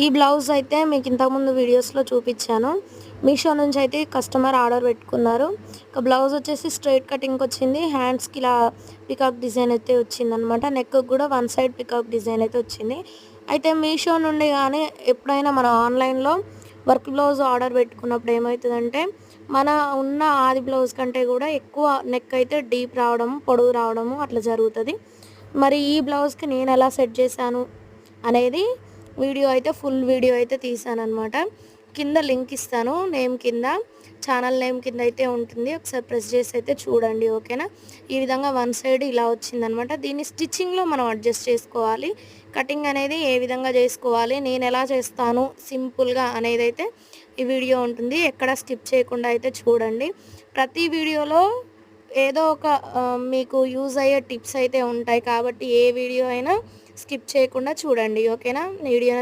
ఈ బ్లౌజ్ అయితే మీకు ఇంతకుముందు వీడియోస్లో చూపించాను. మీషో నుంచి అయితే కస్టమర్ ఆర్డర్ పెట్టుకున్నారు. ఇక బ్లౌజ్ వచ్చేసి స్ట్రైట్ కటింగ్కి వచ్చింది. హ్యాండ్స్కి ఇలా పికాక్ డిజైన్ అయితే వచ్చిందనమాట. నెక్ కూడా వన్ సైడ్ పికాక్ డిజైన్ అయితే వచ్చింది. అయితే మీషో నుండి కానీ ఎప్పుడైనా మనం ఆన్లైన్లో వర్క్ బ్లౌజ్ ఆర్డర్ పెట్టుకున్నప్పుడు ఏమవుతుందంటే మన ఉన్న ఆది బ్లౌజ్ కంటే కూడా ఎక్కువ నెక్ అయితే డీప్ రావడం, పొడవు రావడము అట్లా జరుగుతుంది. మరి ఈ బ్లౌజ్కి నేను ఎలా సెట్ చేశాను అనేది వీడియో అయితే ఫుల్ వీడియో అయితే తీసానన్నమాట. కింద లింక్ ఇస్తాను, నేమ్ కింద, ఛానల్ నేమ్ కింద అయితే ఉంటుంది. ఒకసారి ప్రెస్ చేసి అయితే చూడండి, ఓకేనా. ఈ విధంగా వన్ సైడ్ ఇలా వచ్చిందనమాట. దీన్ని స్టిచ్చింగ్లో మనం అడ్జస్ట్ చేసుకోవాలి. కటింగ్ అనేది ఏ విధంగా చేసుకోవాలి, నేను ఎలా చేస్తాను సింపుల్గా అనేది అయితే ఈ వీడియో ఉంటుంది. ఎక్కడ స్కిప్ చేయకుండా అయితే చూడండి. ప్రతి వీడియోలో ఏదో ఒక మీకు యూజ్ అయ్యే టిప్స్ అయితే ఉంటాయి కాబట్టి ఏ వీడియో అయినా స్కిప్ చేయకుండా చూడండి, ఓకేనా. వీడియో